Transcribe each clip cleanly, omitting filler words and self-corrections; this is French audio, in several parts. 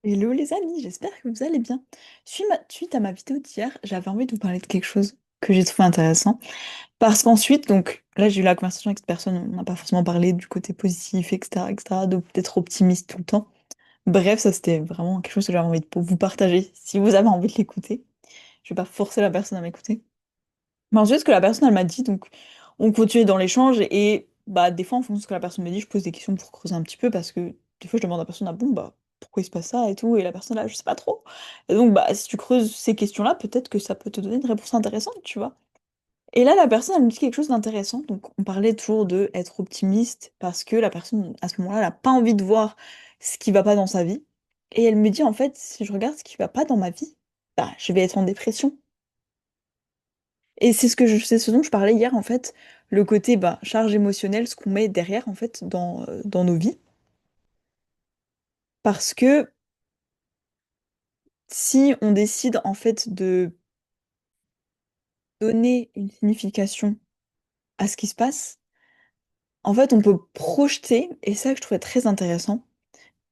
Hello les amis, j'espère que vous allez bien. Suite à ma vidéo d'hier, j'avais envie de vous parler de quelque chose que j'ai trouvé intéressant. Parce qu'ensuite, donc là j'ai eu la conversation avec cette personne, on n'a pas forcément parlé du côté positif, etc., etc., d'être optimiste tout le temps. Bref, ça c'était vraiment quelque chose que j'avais envie de vous partager, si vous avez envie de l'écouter. Je vais pas forcer la personne à m'écouter. Mais ensuite, ce que la personne elle m'a dit, donc on continuait dans l'échange et bah des fois en fonction de ce que la personne me dit, je pose des questions pour creuser un petit peu parce que des fois je demande à la personne ah bon bah pourquoi il se passe ça et tout et la personne là je sais pas trop. Et donc bah si tu creuses ces questions-là, peut-être que ça peut te donner une réponse intéressante, tu vois. Et là la personne elle me dit quelque chose d'intéressant. Donc on parlait toujours de être optimiste parce que la personne à ce moment-là elle a pas envie de voir ce qui va pas dans sa vie. Et elle me dit en fait si je regarde ce qui va pas dans ma vie, bah je vais être en dépression. Et c'est ce dont je parlais hier, en fait, le côté bah, charge émotionnelle, ce qu'on met derrière, en fait, dans nos vies. Parce que si on décide, en fait, de donner une signification à ce qui se passe, en fait, on peut projeter, et ça que je trouvais très intéressant,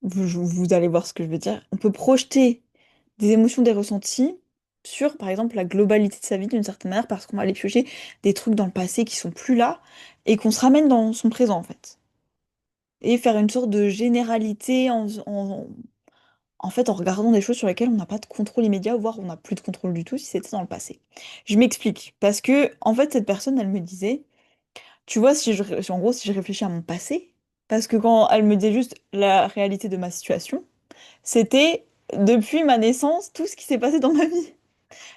vous allez voir ce que je veux dire, on peut projeter des émotions, des ressentis sur, par exemple, la globalité de sa vie d'une certaine manière, parce qu'on va aller piocher des trucs dans le passé qui sont plus là, et qu'on se ramène dans son présent, en fait. Et faire une sorte de généralité en fait, en regardant des choses sur lesquelles on n'a pas de contrôle immédiat, voire on n'a plus de contrôle du tout si c'était dans le passé. Je m'explique, parce que, en fait, cette personne, elle me disait, tu vois, en gros, si je réfléchis à mon passé, parce que quand elle me disait juste la réalité de ma situation, c'était depuis ma naissance, tout ce qui s'est passé dans ma vie.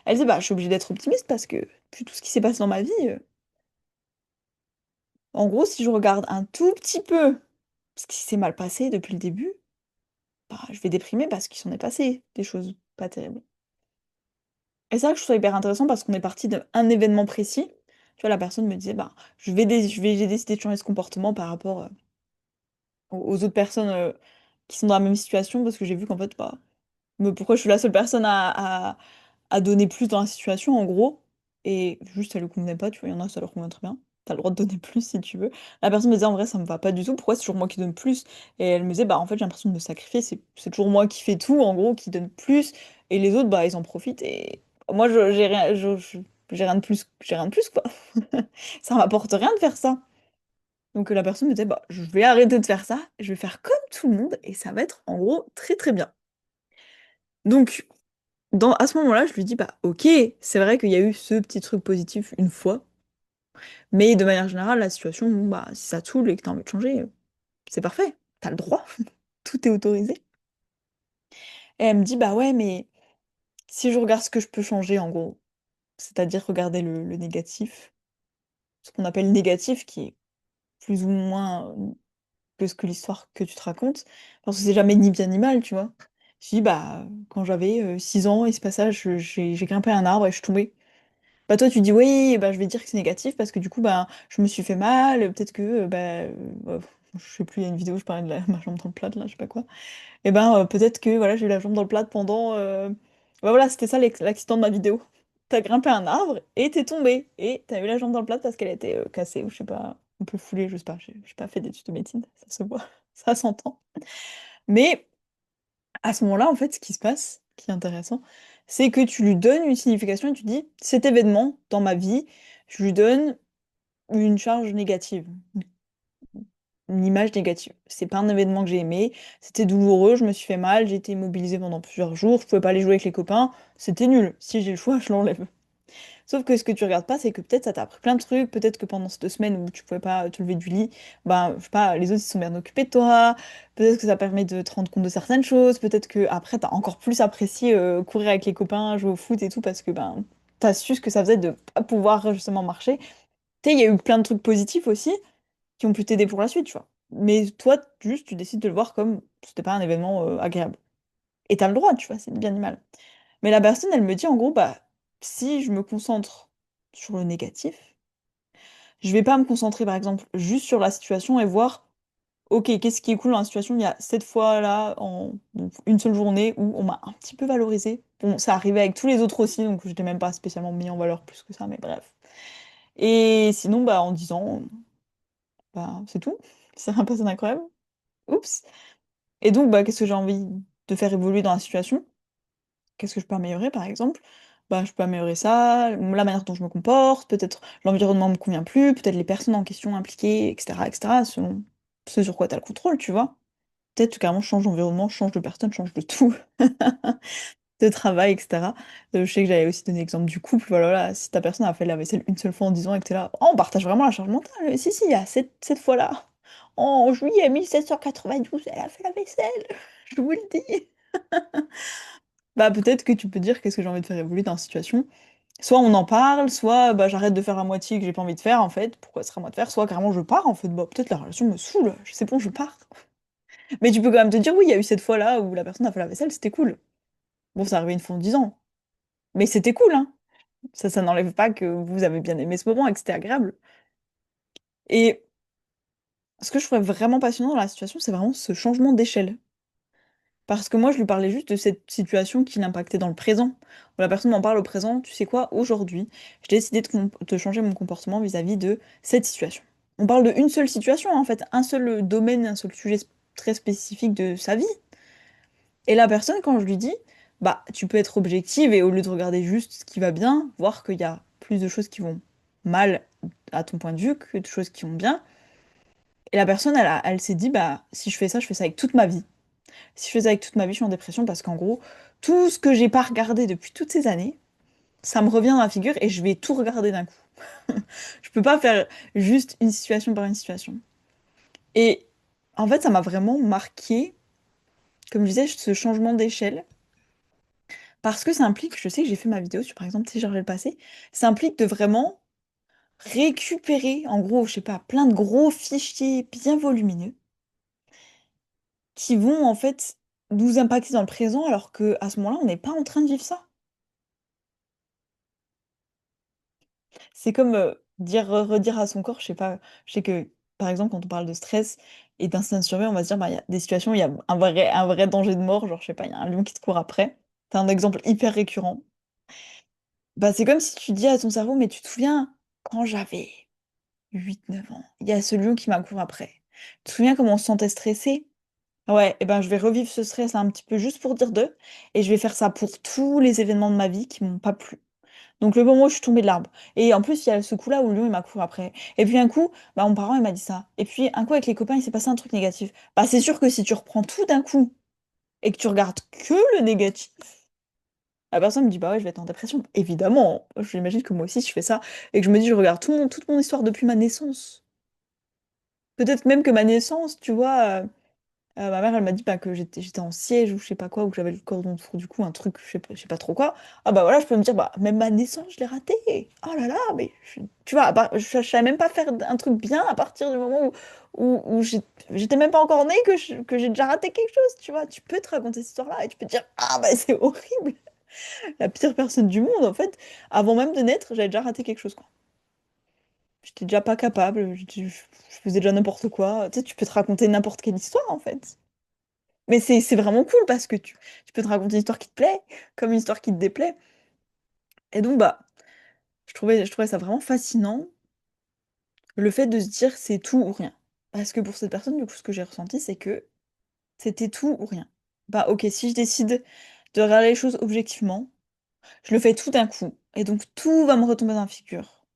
Elle disait, bah, je suis obligée d'être optimiste parce que, vu tout ce qui s'est passé dans ma vie, en gros, si je regarde un tout petit peu ce qui s'est mal passé depuis le début, bah, je vais déprimer parce qu'il s'en est passé des choses pas terribles. Et c'est vrai que je trouve ça hyper intéressant parce qu'on est parti d'un événement précis. Tu vois, la personne me disait, bah, j'ai décidé de changer ce comportement par rapport aux autres personnes qui sont dans la même situation parce que j'ai vu qu'en fait, bah, pourquoi je suis la seule personne à donner plus dans la situation, en gros. Et juste, ça lui convenait pas, tu vois, il y en a, ça leur convient très bien. T'as le droit de donner plus si tu veux. La personne me disait, en vrai, ça me va pas du tout, pourquoi c'est toujours moi qui donne plus? Et elle me disait, bah, en fait, j'ai l'impression de me sacrifier, c'est toujours moi qui fais tout, en gros, qui donne plus. Et les autres, bah, ils en profitent. Et moi, j'ai rien de plus, j'ai rien de plus, quoi. Ça m'apporte rien de faire ça. Donc la personne me disait, bah, je vais arrêter de faire ça, je vais faire comme tout le monde, et ça va être, en gros, très très bien. Donc, à ce moment-là, je lui dis, bah ok, c'est vrai qu'il y a eu ce petit truc positif une fois, mais de manière générale, la situation, bon, bah, si ça te saoule et que t'as envie de changer, c'est parfait, t'as le droit, tout est autorisé. Et elle me dit, bah ouais, mais si je regarde ce que je peux changer, en gros, c'est-à-dire regarder le négatif, ce qu'on appelle négatif, qui est plus ou moins que ce que l'histoire que tu te racontes, parce que c'est jamais ni bien ni mal, tu vois. Je dis, bah, quand j'avais 6 ans, il se passait, j'ai grimpé à un arbre et je suis tombée. Bah toi tu dis oui, bah je vais dire que c'est négatif parce que du coup bah je me suis fait mal, peut-être que je sais plus, il y a une vidéo, je parlais de ma jambe dans le plat là, je sais pas quoi. Et ben peut-être que voilà, j'ai eu la jambe dans le plat pendant bah voilà, c'était ça l'accident de ma vidéo. T'as grimpé un arbre et t'es tombé et t'as eu la jambe dans le plat parce qu'elle était cassée ou je sais pas, un peu foulée, je sais pas, j'ai pas fait d'études de médecine, ça se voit, ça s'entend. Mais à ce moment-là, en fait, ce qui se passe, qui est intéressant, c'est que tu lui donnes une signification et tu dis, cet événement dans ma vie, je lui donne une charge négative, une image négative. C'est pas un événement que j'ai aimé, c'était douloureux, je me suis fait mal, j'ai été immobilisée pendant plusieurs jours, je pouvais pas aller jouer avec les copains, c'était nul. Si j'ai le choix, je l'enlève. Sauf que ce que tu regardes pas, c'est que peut-être ça t'a appris plein de trucs, peut-être que pendant ces 2 semaines où tu pouvais pas te lever du lit, ben, je sais pas, les autres ils se sont bien occupés de toi, peut-être que ça permet de te rendre compte de certaines choses, peut-être que après t'as encore plus apprécié courir avec les copains, jouer au foot et tout, parce que ben t'as su ce que ça faisait de pas pouvoir justement marcher. Tu sais, il y a eu plein de trucs positifs aussi qui ont pu t'aider pour la suite, tu vois. Mais toi, juste, tu décides de le voir comme c'était pas un événement agréable. Et t'as le droit, tu vois, c'est ni bien ni mal. Mais la personne, elle me dit en gros, bah, si je me concentre sur le négatif, je vais pas me concentrer par exemple juste sur la situation et voir, ok, qu'est-ce qui est cool dans la situation, il y a cette fois-là, en donc, une seule journée où on m'a un petit peu valorisé. Bon, ça arrivait avec tous les autres aussi, donc je n'étais même pas spécialement mis en valeur plus que ça, mais bref. Et sinon, bah, en disant, bah, c'est tout. C'est un passé incroyable. Oups. Et donc, bah, qu'est-ce que j'ai envie? de faire évoluer dans la situation. Qu'est-ce que je peux améliorer, par exemple? Bah, je peux améliorer ça, la manière dont je me comporte, peut-être l'environnement me convient plus, peut-être les personnes en question impliquées, et cetera, selon ce sur quoi tu as le contrôle, tu vois? Peut-être carrément change d'environnement, change de personne, change de tout, de travail, et cetera. Je sais que j'avais aussi donné l'exemple du couple, voilà, voilà, si ta personne a fait la vaisselle une seule fois en 10 ans et que tu là: «Oh, on partage vraiment la charge mentale, si, si, il y a cette fois-là, en juillet 1792, elle a fait la vaisselle, je vous le dis». Bah, peut-être que tu peux dire: «Qu'est-ce que j'ai envie de faire évoluer dans la situation?» Soit on en parle, soit, bah, j'arrête de faire à moitié que j'ai pas envie de faire, en fait, pourquoi ce serait à moi de faire, soit carrément je pars, en fait, bah, peut-être la relation me saoule, c'est bon, je pars. Mais tu peux quand même te dire: «Oui, il y a eu cette fois-là où la personne a fait la vaisselle, c'était cool». Bon, c'est arrivé une fois en 10 ans, mais c'était cool, hein. Ça n'enlève pas que vous avez bien aimé ce moment et que c'était agréable. Et ce que je trouvais vraiment passionnant dans la situation, c'est vraiment ce changement d'échelle. Parce que moi, je lui parlais juste de cette situation qui l'impactait dans le présent. Où la personne m'en parle au présent, tu sais quoi, aujourd'hui, j'ai décidé de changer mon comportement vis-à-vis de cette situation. On parle de une seule situation, en fait, un seul domaine, un seul sujet très spécifique de sa vie. Et la personne, quand je lui dis, bah, tu peux être objective et au lieu de regarder juste ce qui va bien, voir qu'il y a plus de choses qui vont mal à ton point de vue que de choses qui vont bien. Et la personne, elle s'est dit, bah, si je fais ça avec toute ma vie. Si je faisais avec toute ma vie, je suis en dépression parce qu'en gros, tout ce que j'ai pas regardé depuis toutes ces années, ça me revient dans la figure et je vais tout regarder d'un coup. Je peux pas faire juste une situation par une situation. Et en fait, ça m'a vraiment marqué, comme je disais, ce changement d'échelle. Parce que ça implique, je sais que j'ai fait ma vidéo sur, par exemple, si j'ai le passé, ça implique de vraiment récupérer, en gros, je sais pas, plein de gros fichiers bien volumineux qui vont, en fait, nous impacter dans le présent alors que à ce moment-là, on n'est pas en train de vivre ça. C'est comme, dire redire à son corps, je sais pas, je sais que, par exemple, quand on parle de stress et d'instinct de survie, on va se dire, bah, il y a des situations où il y a un vrai danger de mort, genre, je sais pas, il y a un lion qui te court après. C'est un exemple hyper récurrent. Bah, c'est comme si tu dis à ton cerveau: «Mais tu te souviens, quand j'avais 8, 9 ans, il y a ce lion qui m'a couru après. Tu te souviens comment on se sentait stressé? Ouais, et ben, je vais revivre ce stress un petit peu juste pour dire d'eux et je vais faire ça pour tous les événements de ma vie qui m'ont pas plu». Donc le moment où je suis tombée de l'arbre et en plus, il y a ce coup-là où le lion, il m'a couru après et puis un coup, bah, mon parent, il m'a dit ça et puis un coup avec les copains, il s'est passé un truc négatif. Bah, c'est sûr que si tu reprends tout d'un coup et que tu regardes que le négatif, la personne me dit: «Bah, ouais, je vais être en dépression». Évidemment, j'imagine que moi aussi je fais ça et que je me dis: «Je regarde toute mon histoire depuis ma naissance». Peut-être même que ma naissance, tu vois, ma mère, elle m'a dit, bah, que j'étais en siège ou je sais pas quoi, ou que j'avais le cordon autour du cou, un truc, je sais pas trop quoi. Ah bah, voilà, je peux me dire: «Bah, même ma naissance, je l'ai ratée. Oh là là, mais tu vois? À part je savais même pas faire un truc bien à partir du moment où j'étais même pas encore née que j'ai déjà raté quelque chose, tu vois? Tu peux te raconter cette histoire-là et tu peux te dire: «Ah bah, c'est horrible, la pire personne du monde, en fait, avant même de naître, j'avais déjà raté quelque chose, quoi. J'étais déjà pas capable, je faisais déjà n'importe quoi». Tu sais, tu peux te raconter n'importe quelle histoire, en fait. Mais c'est vraiment cool parce que tu peux te raconter une histoire qui te plaît, comme une histoire qui te déplaît et donc bah, je trouvais ça vraiment fascinant, le fait de se dire: «C'est tout ou rien». Parce que pour cette personne, du coup, ce que j'ai ressenti, c'est que c'était tout ou rien. Bah, OK, si je décide de regarder les choses objectivement, je le fais tout d'un coup et donc tout va me retomber dans la figure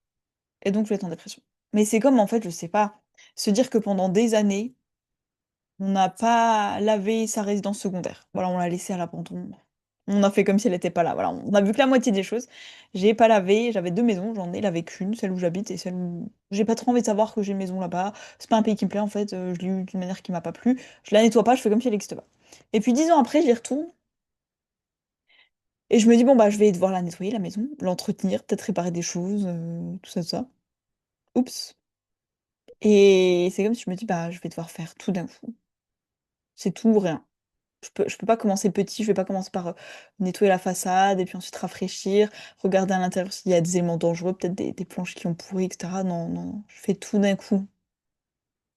et donc je vais être en dépression. Mais c'est comme, en fait, je sais pas, se dire que pendant des années, on n'a pas lavé sa résidence secondaire. Voilà, on l'a laissée à l'abandon. On a fait comme si elle était pas là, voilà, on a vu que la moitié des choses. J'ai pas lavé, j'avais 2 maisons, j'en ai lavé qu'1, celle où j'habite et celle où j'ai pas trop envie de savoir que j'ai une maison là-bas. C'est pas un pays qui me plaît en fait, je l'ai eu d'une manière qui m'a pas plu. Je la nettoie pas, je fais comme si elle existe pas. Et puis 10 ans après, j'y retourne et je me dis: «Bon bah, je vais devoir la nettoyer la maison, l'entretenir, peut-être réparer des choses, tout ça. Oups et c'est comme si je me dis: «Bah, je vais devoir faire tout d'un coup. C'est tout ou rien». Je peux pas commencer petit, je vais pas commencer par, nettoyer la façade et puis ensuite rafraîchir, regarder à l'intérieur s'il y a des éléments dangereux, peut-être des planches qui ont pourri et cetera. Non, non, non, je fais tout d'un coup.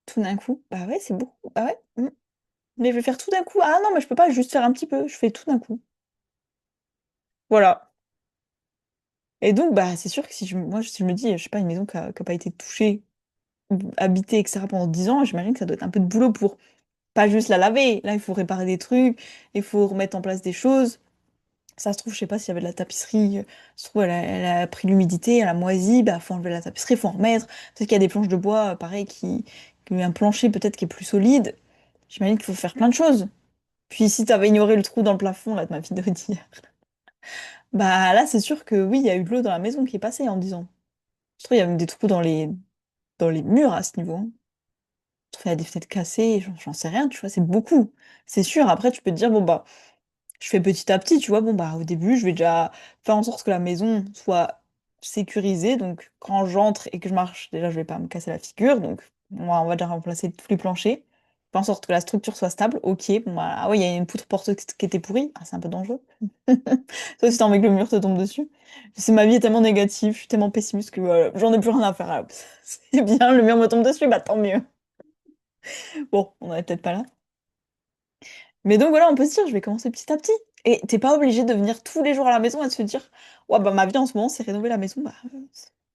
Tout d'un coup, bah ouais, c'est beaucoup. Bah ouais, mais je vais faire tout d'un coup. Ah non, mais je peux pas juste faire un petit peu, je fais tout d'un coup. Voilà et donc bah, c'est sûr que si je me dis, je sais pas, une maison qui a pas été touchée ou habitée et cetera pendant 10 ans, j'imagine que ça doit être un peu de boulot pour Pas juste la laver. Là, il faut réparer des trucs, il faut remettre en place des choses. Ça se trouve, je sais pas s'il y avait de la tapisserie, ça se trouve, elle a pris l'humidité, elle a moisi, bah faut enlever la tapisserie, faut en remettre. Peut-être qu'il y a des planches de bois, pareil, un plancher peut-être qui est plus solide. J'imagine qu'il faut faire plein de choses. Puis si t'avais ignoré le trou dans le plafond, là, de ma vidéo d'hier, bah là, c'est sûr que oui, il y a eu de l'eau dans la maison qui est passée en 10 ans. Je trouve qu'il y a même des trous dans les murs à ce niveau, hein. Je trouve qu'il y a des fenêtres cassées, j'en sais rien, tu vois, c'est beaucoup. C'est sûr, après, tu peux te dire, bon, bah, je fais petit à petit, tu vois. Bon, bah, au début, je vais déjà faire en sorte que la maison soit sécurisée. Donc, quand j'entre et que je marche, déjà, je vais pas me casser la figure. Donc, on va déjà remplacer tous les planchers. Faire en sorte que la structure soit stable. Ok, bon, bah, ah oui, il y a une poutre porteuse qui était pourrie. Ah, c'est un peu dangereux. Sauf si t'as envie que le mur te tombe dessus. Ma vie est tellement négative, je suis tellement pessimiste que voilà, j'en ai plus rien à faire. Alors, c'est bien, le mur me tombe dessus, bah tant mieux. Bon, on n'en peut-être pas là. Mais donc voilà, on peut se dire, je vais commencer petit à petit. Et t'es pas obligé de venir tous les jours à la maison et de se dire, ouais, bah ma vie en ce moment, c'est rénover la maison. Bah,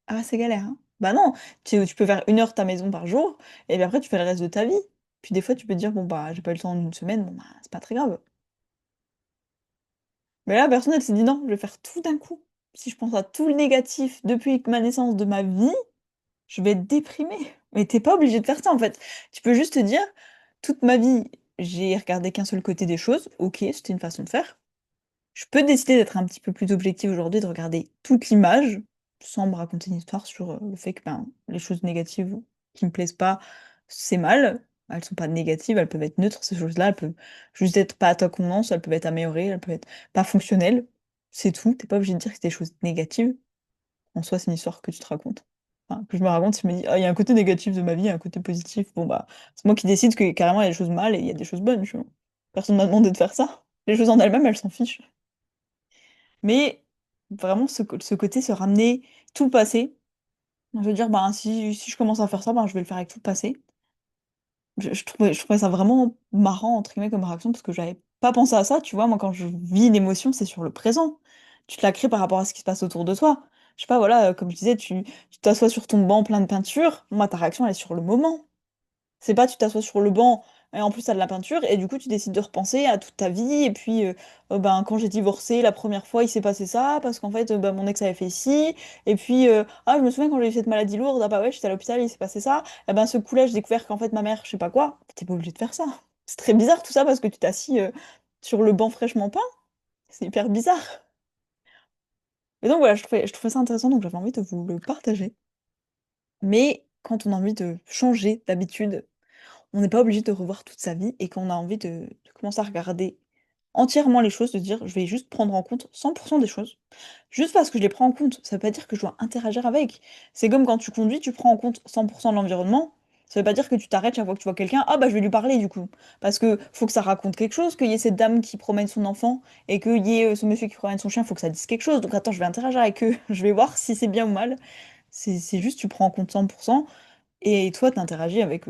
ah, c'est galère, hein. Bah non, tu peux faire 1 heure ta maison par jour, et puis après, tu fais le reste de ta vie. Puis des fois, tu peux te dire, bon, bah, j'ai pas eu le temps en une semaine, bon, bah, c'est pas très grave. Mais là, personne, elle s'est dit, non, je vais faire tout d'un coup. Si je pense à tout le négatif depuis ma naissance de ma vie, je vais être déprimée. Mais t'es pas obligé de faire ça, en fait. Tu peux juste te dire, toute ma vie, j'ai regardé qu'un seul côté des choses. Ok, c'était une façon de faire. Je peux décider d'être un petit peu plus objective aujourd'hui, de regarder toute l'image, sans me raconter une histoire sur le fait que ben, les choses négatives qui me plaisent pas, c'est mal. Elles sont pas négatives, elles peuvent être neutres, ces choses-là, elles peuvent juste être pas à ta convenance, elles peuvent être améliorées, elles peuvent être pas fonctionnelles. C'est tout. T'es pas obligé de dire que c'est des choses négatives. En soi, c'est une histoire que tu te racontes. Enfin, que je me raconte, je me dis, ah, il y a un côté négatif de ma vie, il y a un côté positif. Bon, bah, c'est moi qui décide que carrément, il y a des choses mal et il y a des choses bonnes. Personne m'a demandé de faire ça. Les choses en elles-mêmes, elles s'en fichent. Mais vraiment, ce côté, se ramener tout le passé. Je veux dire, ben, si je commence à faire ça, ben, je vais le faire avec tout le passé. Je trouvais ça vraiment marrant, entre guillemets, comme réaction, parce que j'avais pas pensé à ça. Tu vois, moi, quand je vis une émotion, c'est sur le présent. Tu te la crées par rapport à ce qui se passe autour de toi. Je sais pas, voilà, comme je disais, tu t'assois sur ton banc plein de peinture. Moi, ta réaction, elle est sur le moment. C'est pas tu t'assois sur le banc et en plus t'as de la peinture et du coup tu décides de repenser à toute ta vie et puis ben quand j'ai divorcé la première fois il s'est passé ça parce qu'en fait ben, mon ex avait fait ci et puis ah je me souviens quand j'ai eu cette maladie lourde ah bah ouais j'étais à l'hôpital il s'est passé ça et ben ce coup-là j'ai découvert qu'en fait ma mère je sais pas quoi t'es pas obligé de faire ça. C'est très bizarre tout ça parce que tu t'es assis sur le banc fraîchement peint, c'est hyper bizarre. Et donc voilà je trouvais ça intéressant donc j'avais envie de vous le partager. Mais quand on a envie de changer d'habitude, on n'est pas obligé de revoir toute sa vie et qu'on a envie de commencer à regarder entièrement les choses, de dire je vais juste prendre en compte 100% des choses. Juste parce que je les prends en compte, ça veut pas dire que je dois interagir avec. C'est comme quand tu conduis, tu prends en compte 100% de l'environnement. Ça veut pas dire que tu t'arrêtes chaque fois que tu vois quelqu'un, ah bah je vais lui parler du coup. Parce que faut que ça raconte quelque chose, qu'il y ait cette dame qui promène son enfant et qu'il y ait ce monsieur qui promène son chien, faut que ça dise quelque chose. Donc attends, je vais interagir avec eux, je vais voir si c'est bien ou mal. C'est juste tu prends en compte 100%. Et toi, tu interagis avec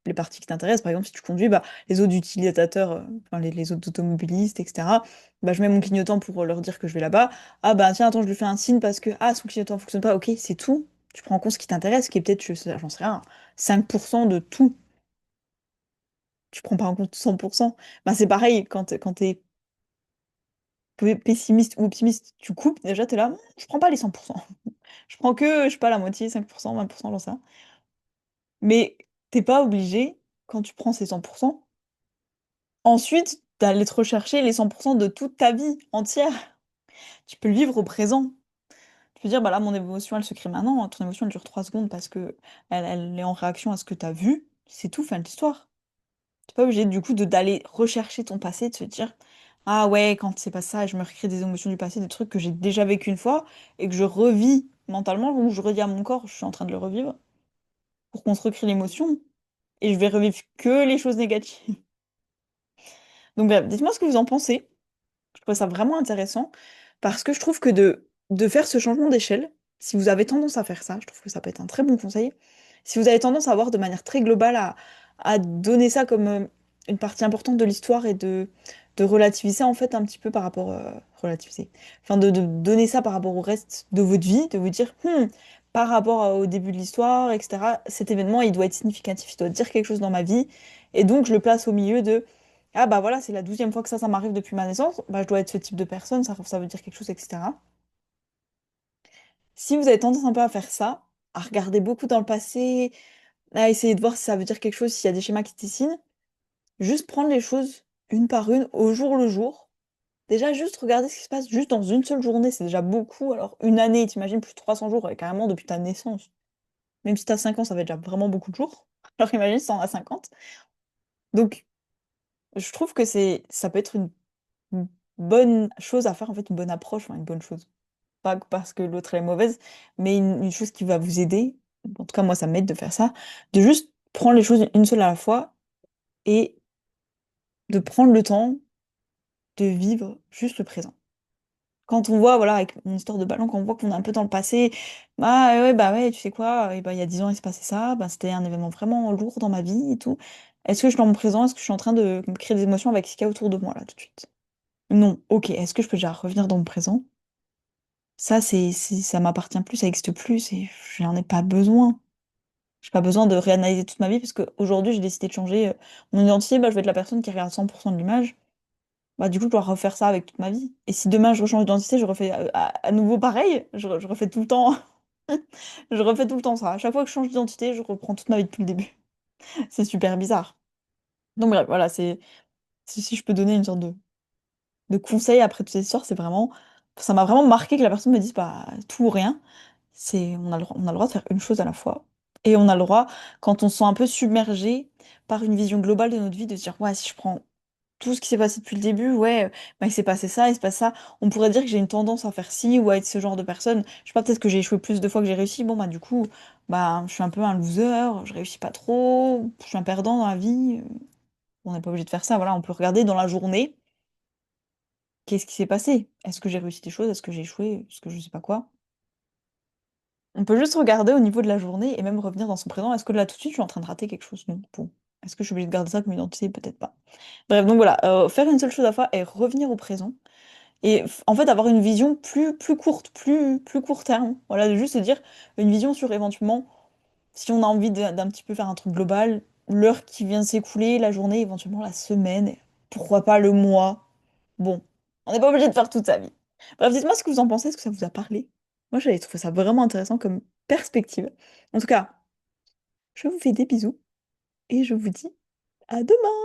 les parties qui t'intéressent. Par exemple, si tu conduis, bah, les autres utilisateurs, enfin, les autres automobilistes, etc., bah, je mets mon clignotant pour leur dire que je vais là-bas. Ah bah tiens, attends, je lui fais un signe parce que ah, son clignotant fonctionne pas. Ok, c'est tout. Tu prends en compte ce qui t'intéresse, qui est peut-être, j'en sais rien, 5% de tout. Tu prends pas en compte 100%. Bah, c'est pareil, quand t'es pessimiste ou optimiste, tu coupes, déjà, t'es là, je prends pas les 100%. Je prends que, je sais pas, la moitié, 5%, 20%, j'en sais rien. Mais t'es pas obligé, quand tu prends ces 100%, ensuite d'aller te rechercher les 100% de toute ta vie entière. Tu peux le vivre au présent. Tu peux dire, bah là, mon émotion, elle se crée maintenant. Ton émotion, elle dure 3 secondes parce que elle est en réaction à ce que tu as vu. C'est tout, fin de l'histoire. T'es pas obligé, du coup, d'aller rechercher ton passé, de se dire, ah ouais, quand c'est pas ça, je me recrée des émotions du passé, des trucs que j'ai déjà vécu une fois et que je revis mentalement, ou je redis à mon corps, je suis en train de le revivre, pour qu'on se recrée l'émotion. Et je vais revivre que les choses négatives. Donc bref, dites-moi ce que vous en pensez. Je trouve ça vraiment intéressant parce que je trouve que de faire ce changement d'échelle, si vous avez tendance à faire ça, je trouve que ça peut être un très bon conseil. Si vous avez tendance à voir de manière très globale à donner ça comme une partie importante de l'histoire et de relativiser en fait un petit peu par rapport relativiser. Enfin de donner ça par rapport au reste de votre vie, de vous dire par rapport au début de l'histoire, etc. Cet événement, il doit être significatif, il doit dire quelque chose dans ma vie. Et donc, je le place au milieu de, ah bah voilà, c'est la 12e fois que ça m'arrive depuis ma naissance, bah je dois être ce type de personne, ça veut dire quelque chose, etc. Si vous avez tendance un peu à faire ça, à regarder beaucoup dans le passé, à essayer de voir si ça veut dire quelque chose, s'il y a des schémas qui se dessinent, juste prendre les choses une par une, au jour le jour. Déjà, juste regarder ce qui se passe juste dans une seule journée, c'est déjà beaucoup. Alors, une année, t'imagines plus de 300 jours, ouais, carrément depuis ta naissance. Même si t'as 5 ans, ça fait déjà vraiment beaucoup de jours. Alors, imagine si t'en as 50. Donc, je trouve que ça peut être une bonne chose à faire, en fait, une bonne approche, enfin, une bonne chose. Pas parce que l'autre elle est mauvaise, mais une chose qui va vous aider. En tout cas, moi, ça m'aide de faire ça, de juste prendre les choses une seule à la fois et de prendre le temps de vivre juste le présent. Quand on voit, voilà, avec mon histoire de ballon, quand on voit qu'on est un peu dans le passé, bah ouais, tu sais quoi, et bah, il y a 10 ans, il se passait ça, bah, c'était un événement vraiment lourd dans ma vie et tout. Est-ce que je suis dans mon présent? Est-ce que je suis en train de me créer des émotions avec ce qu'il y a autour de moi, là, tout de suite? Non, ok, est-ce que je peux déjà revenir dans mon présent? Ça, ça m'appartient plus, ça n'existe plus, et j'en ai pas besoin. J'ai pas besoin de réanalyser toute ma vie, parce qu'aujourd'hui, j'ai décidé de changer mon identité, bah, je vais être la personne qui regarde 100% de l'image. Bah, du coup, je dois refaire ça avec toute ma vie. Et si demain je rechange d'identité, je refais à nouveau pareil. Je refais tout le temps. Je refais tout le temps ça. À chaque fois que je change d'identité, je reprends toute ma vie depuis le début. C'est super bizarre. Donc bref, voilà, si je peux donner une sorte de conseil après toutes ces histoires, c'est vraiment. Ça m'a vraiment marqué que la personne me dise bah tout ou rien. On a le droit de faire une chose à la fois. Et on a le droit, quand on se sent un peu submergé par une vision globale de notre vie, de se dire ouais, si je prends tout ce qui s'est passé depuis le début, ouais, bah, il s'est passé ça, il se passe ça. On pourrait dire que j'ai une tendance à faire ci ou à être ce genre de personne. Je sais pas, peut-être que j'ai échoué plus de fois que j'ai réussi. Bon, bah, du coup, bah, je suis un peu un loser, je réussis pas trop, je suis un perdant dans la vie. On n'est pas obligé de faire ça, voilà. On peut regarder dans la journée, qu'est-ce qui s'est passé? Est-ce que j'ai réussi des choses? Est-ce que j'ai échoué? Est-ce que je sais pas quoi? On peut juste regarder au niveau de la journée et même revenir dans son présent. Est-ce que là, tout de suite, je suis en train de rater quelque chose? Non. Bon. Est-ce que je suis obligée de garder ça comme identité? Peut-être pas. Bref, donc voilà, faire une seule chose à la fois et revenir au présent. Et en fait, avoir une vision plus courte, plus court terme. Voilà, de juste se dire une vision sur éventuellement, si on a envie d'un petit peu faire un truc global, l'heure qui vient de s'écouler, la journée, éventuellement la semaine, et pourquoi pas le mois. Bon, on n'est pas obligé de faire toute sa vie. Bref, dites-moi ce que vous en pensez, est-ce que ça vous a parlé? Moi, j'avais trouvé ça vraiment intéressant comme perspective. En tout cas, je vous fais des bisous et je vous dis à demain!